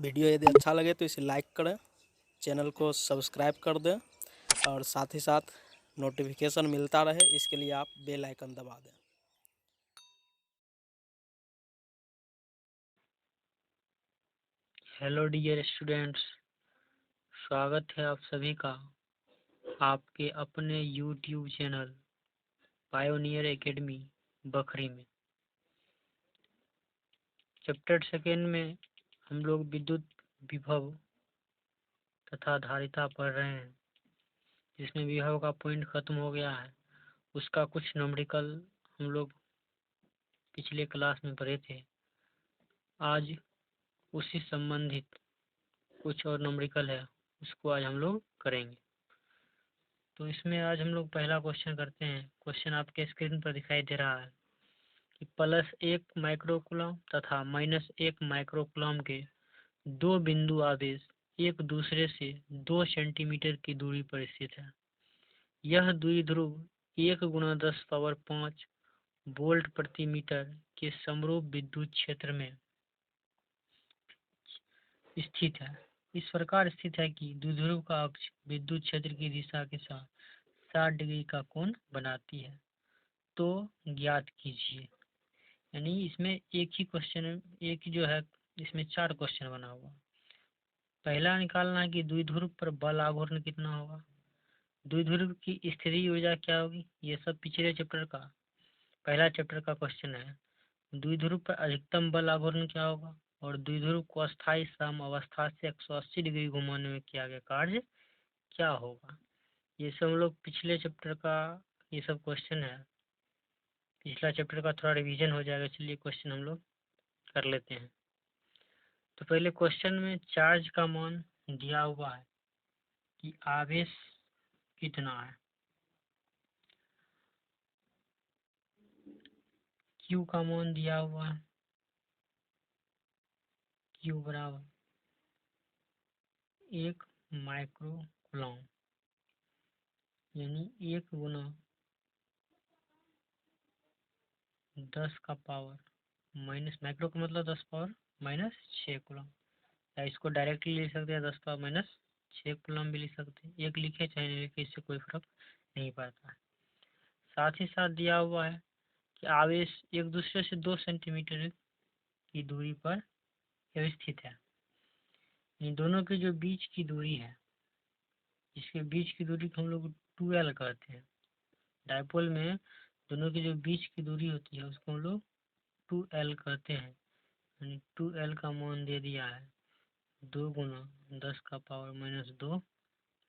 Video यदि अच्छा लगे तो इसे लाइक करें, चैनल को सब्सक्राइब कर दें और साथ ही साथ नोटिफिकेशन मिलता रहे इसके लिए आप बेल आइकन दबा दें। हेलो डियर स्टूडेंट्स, स्वागत है आप सभी का आपके अपने YouTube channel Pioneer academy Bakhri में। चैप्टर सेकेंड में हम लोग विद्युत विभव तथा धारिता पढ़ रहे हैं, जिसमें विभव का पॉइंट खत्म हो गया है। उसका कुछ न्यूमेरिकल हम लोग पिछले क्लास में पढ़े थे। आज उसी संबंधित कुछ और न्यूमेरिकल है, उसको आज हम लोग करेंगे। तो इसमें आज हम लोग पहला क्वेश्चन करते हैं। क्वेश्चन आपके स्क्रीन पर दिखाई दे रहा है कि +1 माइक्रोकूलम तथा -1 माइक्रोकूलम के दो बिंदु आवेश एक दूसरे से 2 सेंटीमीटर की दूरी पर स्थित है। यह द्विध्रुव 1 × 10⁵ वोल्ट प्रति मीटर के समरूप विद्युत क्षेत्र में स्थित है। इस प्रकार स्थित है कि द्विध्रुव का अक्ष विद्युत क्षेत्र की दिशा के साथ 60 डिग्री का कोण बनाती है। तो ज्ञात कीजिए। यानी इसमें एक ही क्वेश्चन, एक जो है इसमें 4 क्वेश्चन बना हुआ। पहला निकालना है कि द्विध्रुव पर बल आघूर्ण कितना होगा, द्विध्रुव की स्थितिज ऊर्जा क्या होगी। ये सब पिछले चैप्टर का पहला चैप्टर का क्वेश्चन है। द्विध्रुव पर अधिकतम बल आघूर्ण क्या होगा और द्विध्रुव को अस्थायी सम अवस्था से 180 डिग्री घुमाने में किया गया कार्य क्या होगा। ये सब हम लोग पिछले चैप्टर का ये सब क्वेश्चन है। पिछला चैप्टर का थोड़ा रिवीजन हो जाएगा। चलिए क्वेश्चन हम लोग कर लेते हैं। तो पहले क्वेश्चन में चार्ज का मान दिया हुआ है कि आवेश कितना है। Q का मान दिया हुआ है, Q बराबर 1 माइक्रोकूलम, यानी 1 × 10⁻⁻, माइक्रो का मतलब 10⁻⁻6 कूलम, या इसको डायरेक्टली लिख सकते हैं 10⁻⁻6 कूलम भी लिख सकते हैं। एक लिखे चाहे नहीं लिखे, इससे कोई फर्क नहीं पड़ता है। साथ ही साथ दिया हुआ है कि आवेश एक दूसरे से 2 सेंटीमीटर की दूरी पर स्थित है। इन दोनों के जो बीच की दूरी है, इसके बीच की दूरी को हम लोग 2L कहते हैं। डायपोल में दोनों की जो बीच की दूरी होती है उसको हम लोग 2L कहते हैं। यानी 2L का मान दे दिया है 2 × 10⁻⁻2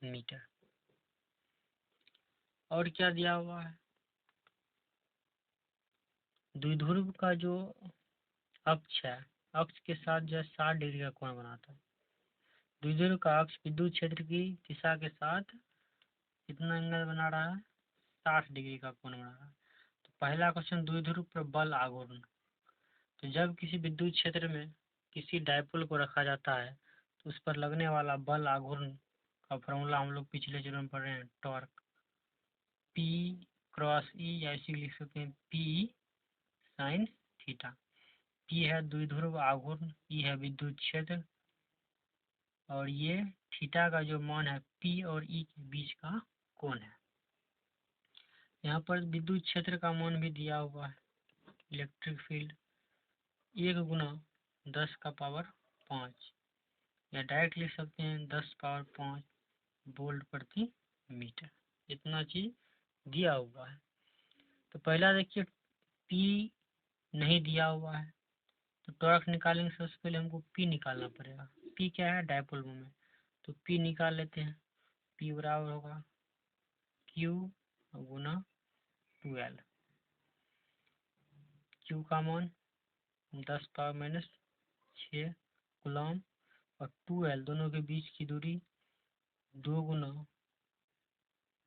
मीटर। और क्या दिया हुआ है, द्विध्रुव का जो अक्ष है, अक्ष के साथ जो 60 डिग्री का कोण बनाता है। द्विध्रुव का अक्ष विद्युत क्षेत्र की दिशा के साथ कितना एंगल बना रहा है, 60 डिग्री का कोण बना रहा है। तो पहला क्वेश्चन, द्विध्रुव पर बल आघूर्ण। तो जब किसी विद्युत क्षेत्र में किसी डायपोल को रखा जाता है तो उस पर लगने वाला बल आघूर्ण का फॉर्मूला हम लोग पिछले चैप्टर में पढ़ रहे हैं, टॉर्क P×E, या इसी लिख सकते हैं P sin थीटा। P है द्विध्रुव आघूर्ण, E है विद्युत क्षेत्र, और ये थीटा का जो मान है P और E के बीच का कोण है। यहाँ पर विद्युत क्षेत्र का मान भी दिया हुआ है। इलेक्ट्रिक फील्ड 1 × 10⁵, या डायरेक्ट लिख सकते हैं 10⁵ वोल्ट प्रति मीटर। इतना चीज दिया हुआ है। तो पहला देखिए, P नहीं दिया हुआ है तो टॉर्क निकालेंगे। सबसे पहले हमको P निकालना पड़ेगा। P क्या है, डायपोल मोमेंट। तो P निकाल लेते हैं। P बराबर होगा Q × 2L। Q का मान 10⁻⁻6 कूलम और 2L दोनों के बीच की दूरी 2 ×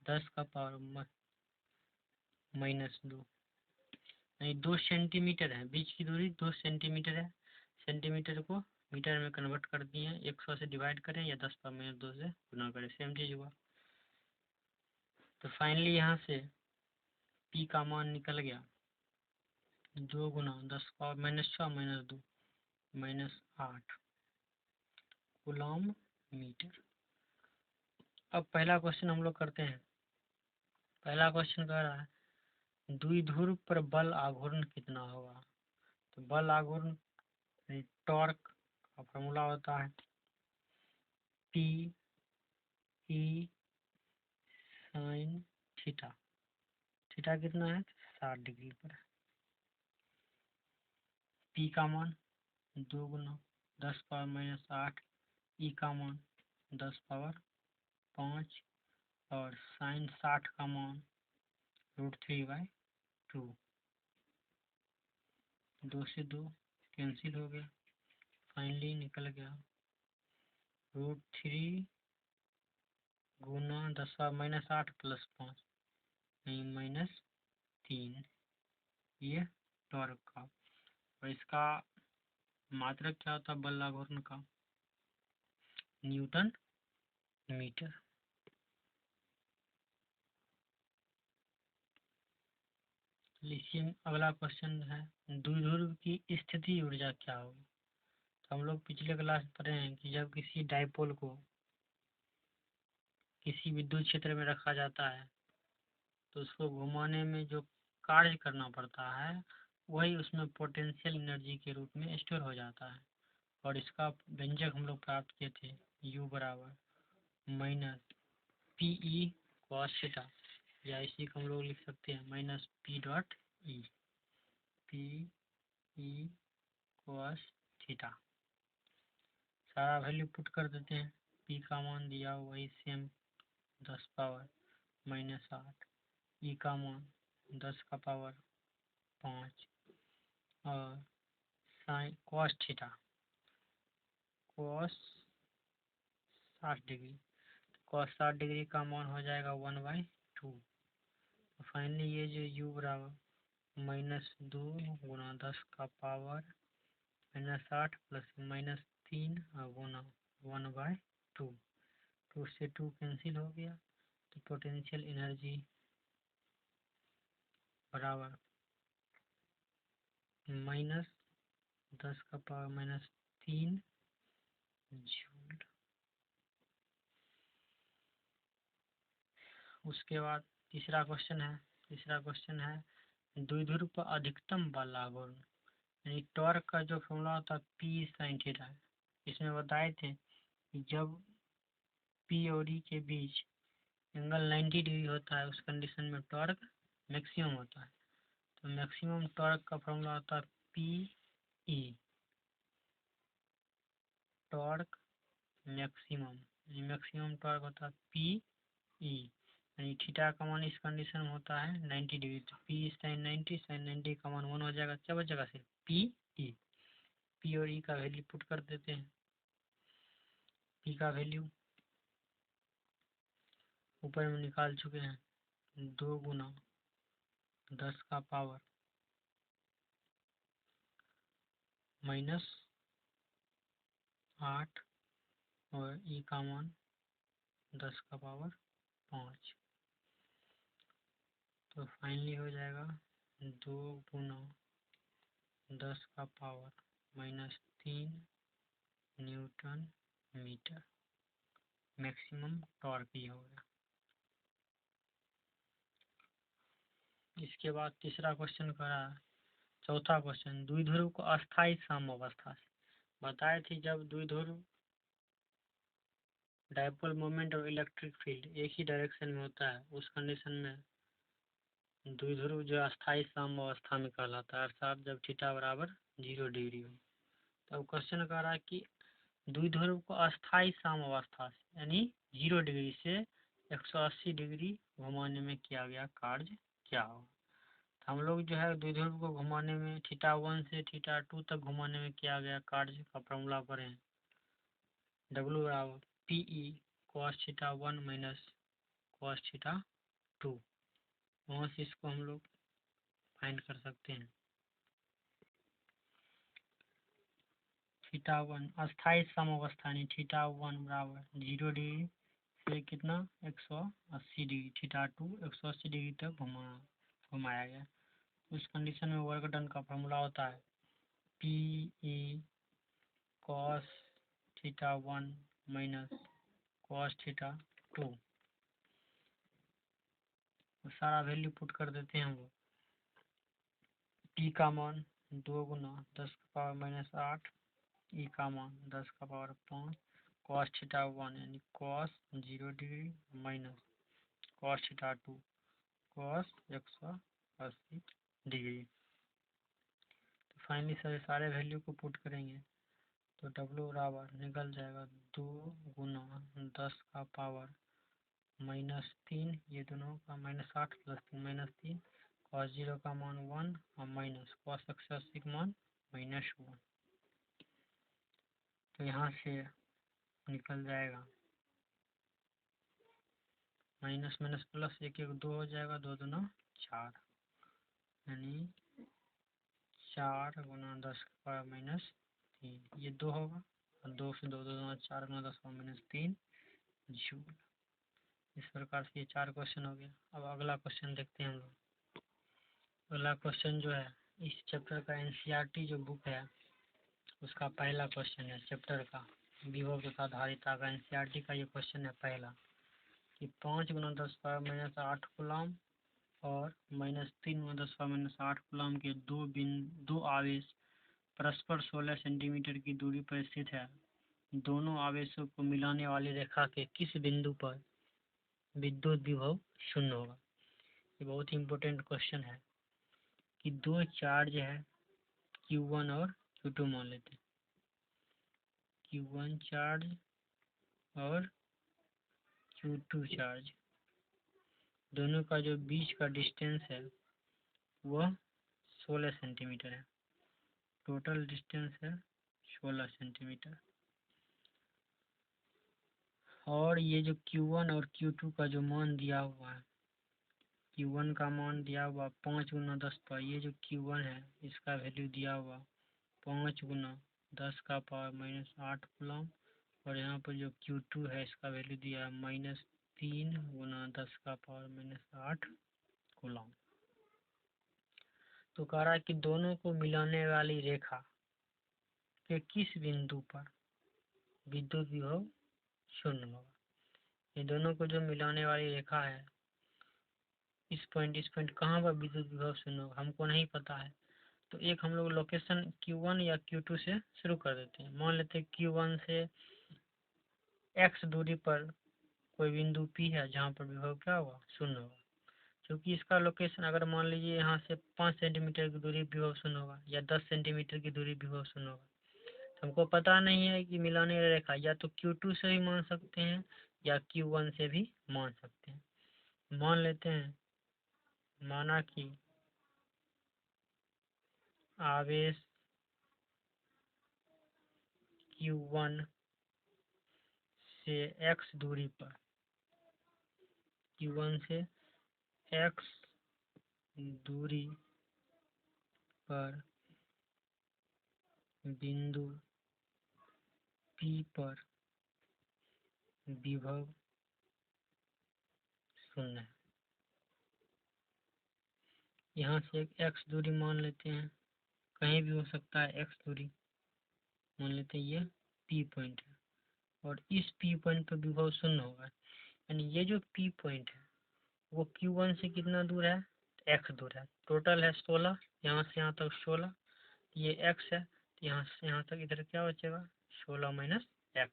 10⁻⁻2, यानी 2 सेंटीमीटर है। बीच की दूरी 2 सेंटीमीटर है। सेंटीमीटर को मीटर में कन्वर्ट कर दिए हैं। 100 से डिवाइड करें या 10⁻2 से गुना करें, सेम चीज हुआ। तो फाइनली यहाँ से P का मान निकल गया 2 × 10⁻⁻6 - 2 -8। Coulomb metre. अब पहला क्वेश्चन हम लोग करते हैं। पहला क्वेश्चन कह रहा है द्विध्रुव पर बल आघूर्ण कितना होगा। तो बल आघूर्ण टॉर्क का फॉर्मूला होता है P E sin theta. Theta कितना है 60 डिग्री पर। P का मान 2 गुना 10⁻⁻8, E का मान 10⁻5 और साइन 60 का मान √3/2। 2 से 2 कैंसिल हो गया, फाइनली निकल गया √3 गुना 10⁻8 + 5 नहीं -3। ये टॉर्क का और इसका मात्रक क्या होता है बल आघूर्ण का न्यूटन मीटर। लिखिए अगला क्वेश्चन है द्विध्रुव की स्थिति ऊर्जा क्या होगी। तो हम लोग पिछले क्लास में पढ़े हैं कि जब किसी डाइपोल को किसी विद्युत क्षेत्र में रखा जाता है तो उसको घुमाने में जो कार्य करना पड़ता है वही उसमें पोटेंशियल एनर्जी के रूप में स्टोर हो जाता है। और इसका व्यंजक हम लोग प्राप्त किए थे U बराबर -PE cos थीटा, या इसी को हम लोग लिख सकते हैं -P.E P.E cos थीटा। सारा वैल्यू पुट कर देते हैं। P का मान दिया वही सेम 10⁻⁻8, E का मान 10⁻5 और sine cos theta cos 60 degree. cos 60 degree का मान हो जाएगा 1/2। फाइनली ये जो U बराबर -2 गुना 10⁻⁻8 + -3 और गुना 1/2। 2 से 2 कैंसिल हो गया तो पोटेंशियल एनर्जी बराबर -10⁻³ जूल। उसके बाद तीसरा क्वेश्चन है द्विध्रुव पर अधिकतम बल आघूर्ण यानी टॉर्क का जो फॉर्मूला होता है P sin थीटा। इसमें बताए थे कि जब P और E के बीच एंगल 90 डिग्री होता है उस कंडीशन में टॉर्क मैक्सिमम होता है। तो मैक्सिमम टॉर्क का फॉर्मूला होता है PE टॉर्क मैक्सिमम टॉर्क होता है PE यानी थीटा का मान इस कंडीशन में होता है 90 डिग्री। तो P sin 90 का मान 1 हो जाएगा, क्या बचेगा सिर्फ PE। P और E का वैल्यू पुट कर देते हैं। P का वैल्यू ऊपर में निकाल चुके हैं 2 गुना 10⁻⁻8 और E का मान 10⁻5। तो फाइनली हो जाएगा 2 गुना 10⁻⁻3 न्यूटन मीटर। मैक्सिमम टॉर्क ही होगा। इसके बाद तीसरा क्वेश्चन करा है। चौथा क्वेश्चन द्विध्रुव को अस्थायी साम्यावस्था से बताए थे। जब द्विध्रुव डाइपोल मोमेंट और इलेक्ट्रिक फील्ड एक ही डायरेक्शन में होता है उस कंडीशन में द्विध्रुव जो अस्थायी साम्यावस्था में कहलाता है, अर्थात जब थीटा बराबर 0 डिग्री हो। तब क्वेश्चन कह रहा है कि द्विध्रुव को अस्थायी साम्यावस्था से यानी 0 डिग्री से 180 डिग्री घुमाने में किया गया कार्य क्या होगा। हम लोग जो है द्विध्रुव को घुमाने में θ1 से θ2 तक घुमाने में किया गया कार्य का फॉर्मूला पढ़े W बराबर PE cos θ1 - cos θ2। वहाँ से इसको हम लोग फाइंड कर सकते हैं। θ1 अस्थायी साम्यावस्था यानी θ1 बराबर 0 डिग्री से कितना 180 डिग्री, θ2 180 डिग्री तक घुमाया गया। उस कंडीशन में वर्क डन का फॉर्मूला होता है PE cos theta 1 minus cos theta 2। तो सारा वैल्यू पुट कर देते हैं हम लोग। टी का मान 2 गुना 10 का पावर माइनस 8, ई का मान 10 का पावर 5, कॉस थीटा 1 यानी cos 0 degree minus cos theta 2 cos 180 degree. तो फाइनली सारे वैल्यू को पुट करेंगे तो W बराबर निकल जाएगा 2 गुना 10 का पावर माइनस 3, ये दोनों का माइनस 8 प्लस 3 माइनस 3, कॉस 0 का मान 1 और माइनस कॉस 180 का मान माइनस 1। तो यहाँ से निकल जाएगा माइनस माइनस प्लस 1 1 2 हो जाएगा, 2 दूना 4 यानी 4 गुना 10 का पावर माइनस 3, ये 2 होगा और 2 से 2 दूना 4 गुना 10 का माइनस 3 जूल। इस प्रकार से ये 4 क्वेश्चन हो गया। अब अगला क्वेश्चन देखते हैं हम लोग। अगला क्वेश्चन जो है इस चैप्टर का एनसीईआरटी जो बुक है उसका पहला क्वेश्चन है चैप्टर का विभव तथा धारिता का। एनसीईआरटी का ये क्वेश्चन है पहला कि 5 गुना 10 पावर माइनस 8 कूलम और माइनस 3 गुना 10 पावर माइनस 8 कूलम के दो आवेश परस्पर 16 सेंटीमीटर की दूरी पर स्थित है। दोनों आवेशों को मिलाने वाली रेखा के किस बिंदु पर विद्युत विभव शून्य होगा। ये बहुत ही इम्पोर्टेंट क्वेश्चन है कि दो चार्ज है Q1 और Q2 मान लेते हैं। Q1 चार्ज और Q2 चार्ज, दोनों का जो बीच का डिस्टेंस है वह 16 सेंटीमीटर है। टोटल डिस्टेंस है 16 सेंटीमीटर। और ये जो Q1 और Q2 का जो मान दिया हुआ है, Q1 का मान दिया हुआ 5 गुना 10 पर, ये जो Q1 है इसका वैल्यू दिया हुआ 5 गुना 10 का पावर माइनस 8 कूलम और यहाँ पर जो Q2 है इसका वैल्यू दिया है माइनस 3 गुना 10 का पावर माइनस 8 कूलम। तो कह रहा है कि दोनों को मिलाने वाली रेखा के किस बिंदु पर विद्युत विभव शून्य होगा। ये दोनों को जो मिलाने वाली रेखा है इस पॉइंट कहाँ पर विद्युत विभव शून्य होगा हमको नहीं पता है। तो एक हम लोग लोकेशन Q1 या Q2 से शुरू कर देते हैं। मान लेते हैं Q1 से x दूरी पर कोई बिंदु P है जहाँ पर विभव क्या होगा शून्य होगा। क्योंकि इसका लोकेशन अगर मान लीजिए यहाँ से 5 सेंटीमीटर की दूरी विभव शून्य होगा या 10 सेंटीमीटर की दूरी विभव शून्य होगा। हमको पता नहीं है कि मिलाने वाली रेखा या तो Q2 से भी मान सकते हैं या Q1 से भी मान सकते हैं। मान लेते हैं, माना कि आवेश Q1 से x दूरी पर, Q1 से x दूरी पर बिंदु P पर विभव शून्य है। यहाँ से एक x दूरी मान लेते हैं, कहीं भी हो सकता है x दूरी, मान लेते हैं ये P पॉइंट है और इस P पॉइंट पर विभव शून्य होगा। यानी ये जो P पॉइंट है वो Q1 से कितना दूर है, x दूर है। टोटल है 16, यहाँ से यहाँ तक 16, ये x है, यहाँ से यहाँ तक इधर क्या बचेगा 16 माइनस x।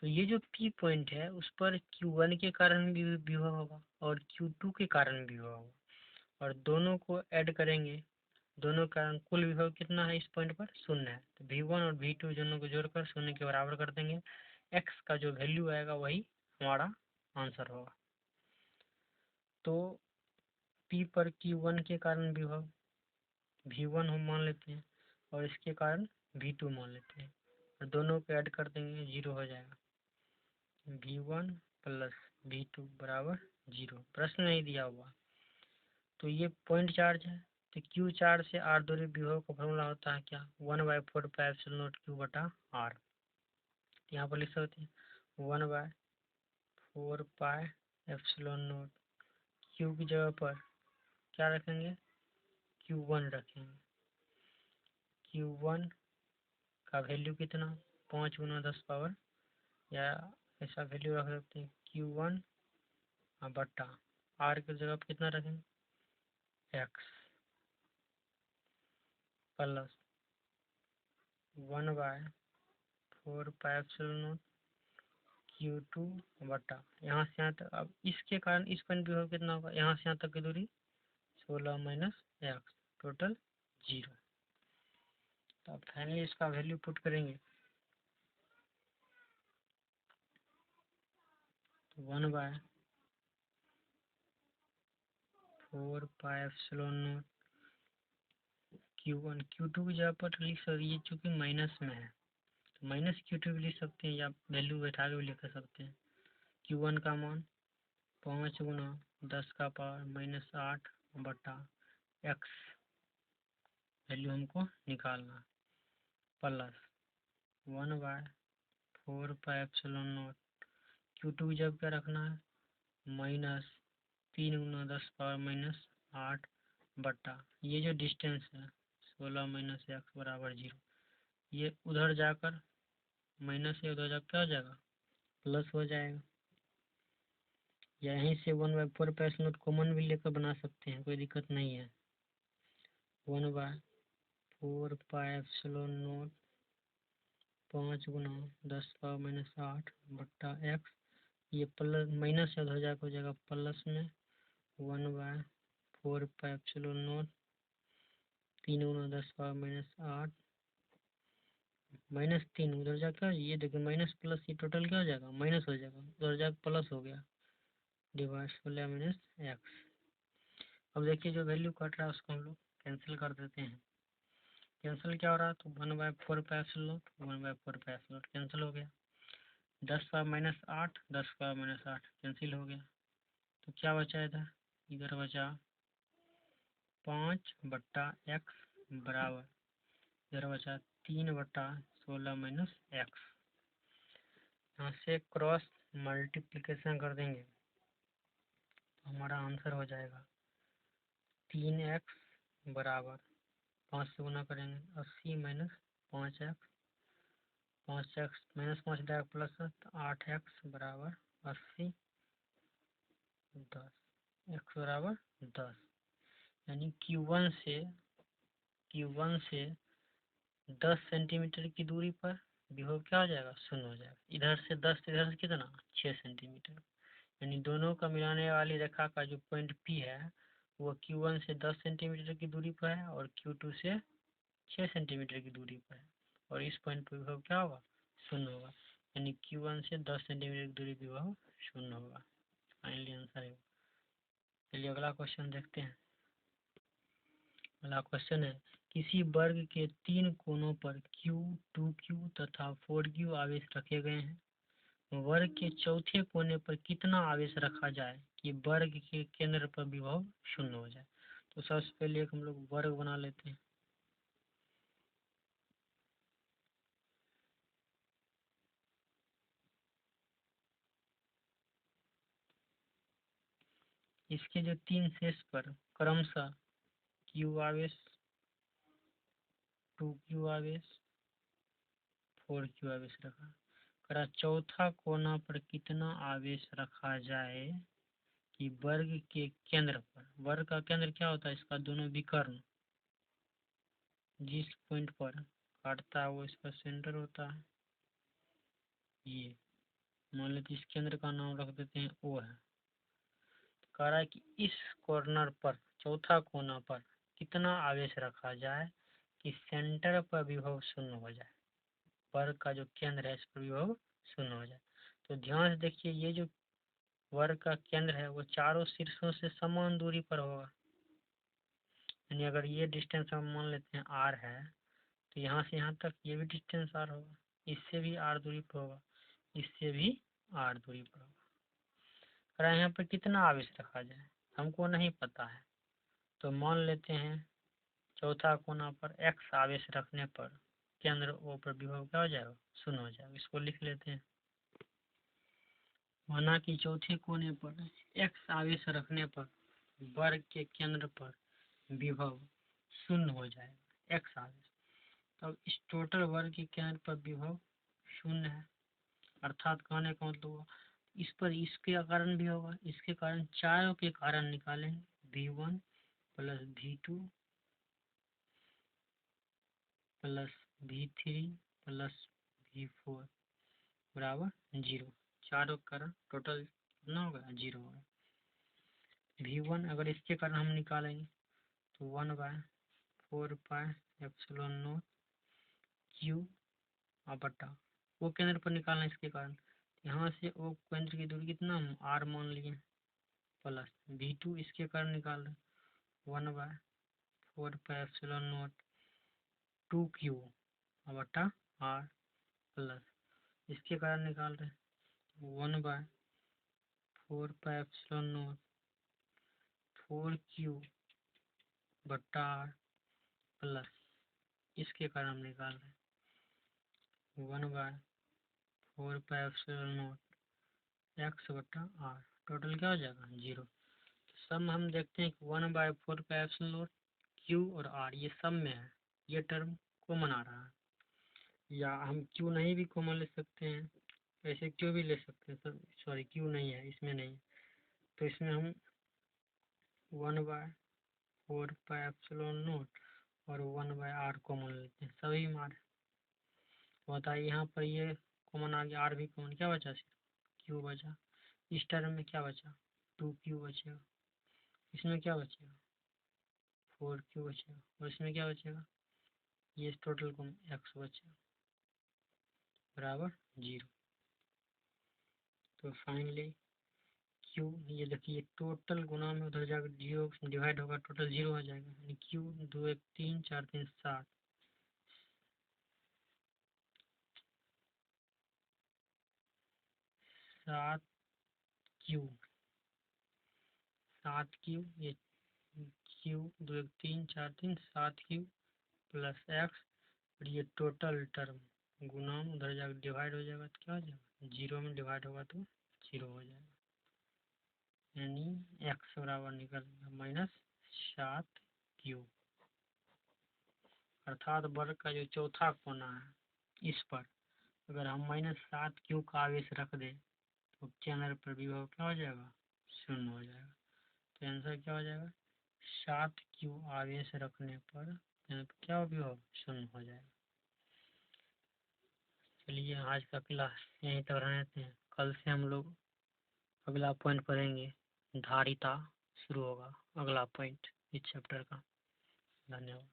तो ये जो P पॉइंट है उस पर Q1 के कारण भी विभव होगा और Q2 के कारण भी विभव होगा और दोनों को ऐड करेंगे, दोनों का कुल विभव कितना है इस पॉइंट पर शून्य है। तो V1 और V2 दोनों को जोड़कर शून्य के बराबर कर देंगे। x का जो वैल्यू आएगा वही हमारा आंसर होगा। तो P पर Q1 के कारण विभव V1 हम मान लेते हैं और इसके कारण V2 मान लेते हैं और दोनों को ऐड कर देंगे, 0 हो जाएगा। V1 प्लस V2 बराबर 0। प्रश्न नहीं दिया हुआ तो ये पॉइंट चार्ज है। तो Q चार्ज से R दूरी विभव का फॉर्मूला होता है क्या, 1/4 पाई एप्सिलॉन नॉट Q बटा R। यहाँ पर लिख सकते हैं 1/4 पाई एप्सिलॉन नॉट, Q की जगह पर क्या रखेंगे Q1 रखेंगे। Q1 का वैल्यू कितना 5 गुना 10 पावर, या ऐसा वैल्यू रख सकते हैं Q1 बट्टा R की जगह पे कितना रखेंगे x प्लस 1/4 Q2 बट्टा यहाँ से यहाँ तक। अब इसके कारण इस पॉइंट विभव कितना होगा, यहाँ से यहाँ तक की दूरी 16 माइनस एक्स, टोटल 0। तो अब फाइनली इसका वैल्यू पुट करेंगे तो 1/4 Q1 Q2 की जगह पर लिख सकते, ये चूंकि माइनस में है तो माइनस Q2 भी लिख सकते हैं, या वैल्यू बैठा के भी लिख सकते हैं। Q1 का मान 5 गुना 10 का पावर माइनस 8 बटा एक्स, वैल्यू हमको निकालना, प्लस 1/4 Q2 की जगह क्या रखना है, माइनस 3 गुना 10 पावर माइनस 8 बट्टा ये जो डिस्टेंस है 16 माइनस एक्स बराबर 0, ये उधर जाकर माइनस से उधर जाकर क्या हो जाएगा, प्लस हो जाएगा। या यहीं से 1/4 कॉमन भी लेकर बना सकते हैं, कोई दिक्कत नहीं है। 1/4 5 गुना 10 पावर माइनस 8 बट्टा एक्स, ये प्लस माइनस से उधर जाकर हो जाएगा प्लस में 1/4 3 गुना 10 पावर माइनस 8 माइनस 3 उधर जाकर, ये देखिए माइनस प्लस ये टोटल क्या हो जाएगा, माइनस हो जाएगा, उधर जाकर प्लस हो गया, डिवाइड 16 माइनस एक्स। अब देखिए जो वैल्यू कट रहा है उसको हम लोग कैंसिल कर देते हैं। कैंसिल क्या हो रहा है, तो 1/4 कैंसिल हो गया, 10 power minus 8 10 power minus 8 cancel हो गया, तो क्या बचा इधर, इधर बचा 5 बट्टा एक्स बराबर, इधर बचा 3 बट्टा 16 माइनस एक्स। यहाँ से क्रॉस मल्टीप्लिकेशन कर देंगे तो हमारा आंसर हो जाएगा 3x बराबर 5 से गुना करेंगे 80 minus 5x, 5x minus 5 direct plus तो 8x बराबर 80 10, x बराबर 10, यानी Q1 से 10 सेंटीमीटर की दूरी पर विभव क्या हो जाएगा, शून्य हो जाएगा। इधर से 10 इधर से कितना 6 सेंटीमीटर, यानी दोनों का मिलाने वाली रेखा का जो पॉइंट P है वो Q1 से 10 सेंटीमीटर की दूरी पर है और Q2 से 6 सेंटीमीटर की दूरी पर है, और इस पॉइंट पर विभव क्या होगा, शून्य होगा, यानी Q1 से 10 सेंटीमीटर की दूरी विभव शून्य होगा। फाइनली आंसर है। चलिए अगला क्वेश्चन देखते हैं। अगला क्वेश्चन है, किसी वर्ग के 3 कोनों पर Q, 2Q तथा 4Q आवेश रखे गए हैं। वर्ग के चौथे कोने पर कितना आवेश रखा जाए कि वर्ग के केंद्र पर विभव शून्य हो जाए। तो सबसे पहले एक हम लोग वर्ग बना लेते हैं। इसके जो 3 शेष पर क्रमशः Q आवेश, 2Q आवेश, 4Q आवेश रखा, करा चौथा कोना पर कितना आवेश रखा जाए कि वर्ग के केंद्र पर, वर्ग का केंद्र क्या होता है, इसका दोनों विकर्ण जिस पॉइंट पर काटता है वो इसका सेंटर होता है। ये मान लेते इस केंद्र का नाम रख देते हैं O है। कह रहा है कि इस कॉर्नर पर चौथा कोना पर कितना आवेश रखा जाए कि सेंटर पर विभव शून्य हो जाए, वर्ग का जो केंद्र है इस पर विभव शून्य हो जाए। तो ध्यान से देखिए ये जो वर्ग का केंद्र है वो चारों शीर्षों से समान दूरी पर होगा, यानी अगर ये डिस्टेंस हम मान लेते हैं r है तो यहाँ से यहाँ तक ये भी डिस्टेंस r होगा, इससे भी r दूरी पर होगा, इससे भी r दूरी पर होगा। यहाँ पर कितना आवेश रखा जाए हमको नहीं पता है, तो मान लेते हैं चौथा कोना पर x आवेश रखने पर केंद्र O पर विभव क्या हो जाएगा, शून्य हो जाएगा। इसको लिख लेते हैं, माना कि चौथे कोने पर x आवेश रखने पर वर्ग के केंद्र पर विभव शून्य हो जाएगा x आवेश, तब इस टोटल वर्ग के केंद्र पर विभव शून्य है, अर्थात कहने का मतलब हुआ इस पर इसके कारण भी होगा, इसके कारण चारों के कारण निकालेंगे V1 plus V2 plus V3 plus V4 बराबर 0। चारों का कारण टोटल कितना होगा 0 होगा। V1 अगर इसके कारण हम निकालेंगे तो 1/4 पाई एप्सिलॉन नॉट Q बटा वो केंद्र पर निकालना इसके कारण यहाँ से ओ केंद्र की दूरी कितना हम R मान लिए प्लस V2 इसके कारण निकाल रहे 1/4 पाई एप्सिलॉन नॉट 2Q बटा R प्लस इसके कारण निकाल रहे 1/4 पाई एप्सिलॉन नॉट 4Q बटा R प्लस इसके कारण हम निकाल रहे 1/4 पाई एप्सिलॉन नॉट X बटा R। टोटल क्या हो जाएगा 0। तो सम हम देखते हैं कि 1/4 पाई एप्सिलॉन नॉट Q और R ये सम में है, ये टर्म कॉमन आ रहा है, या हम Q नहीं भी कॉमन ले सकते हैं, ऐसे Q भी ले सकते हैं सर, सॉरी Q नहीं है इसमें, नहीं तो इसमें हम 1/4 पाई एप्सिलॉन नॉट और 1/R कॉमन लेते हैं, सभी मार बताइए यहाँ पर ये कॉमन आ गया, R भी कॉमन, क्या बचा सिर्फ Q बचा। इस टर्म में क्या बचा 2Q बचेगा, इसमें क्या बचेगा 4Q बचेगा और इसमें क्या बचेगा ये टोटल को X बचेगा बराबर 0। तो फाइनली Q ये देखिए टोटल गुना में उधर जाकर 0 डिवाइड होगा, टोटल 0 हो जाएगा, यानी Q 2 1 3 4 3 7 7Q ये Q 2 1 3 4 3 7Q प्लस X और ये टोटल टर्म गुना में उधर जाकर डिवाइड हो जाएगा तो क्या हो जाएगा 0 में डिवाइड होगा तो 0 हो जाएगा, यानी X बराबर निकल -7Q, अर्थात वर्ग का जो चौथा कोना है इस पर अगर हम -7Q का आवेश रख दें तो केंद्र पर विभव क्या हो जाएगा 0 हो जाएगा। तो आंसर क्या हो जाएगा 7Q आवेश रखने पर केंद्र पर क्या विभव 0 हो जाएगा। चलिए आज का क्लास यहीं तक रहते हैं, कल से हम लोग अगला पॉइंट पढ़ेंगे, धारिता शुरू होगा अगला पॉइंट इस चैप्टर का। धन्यवाद।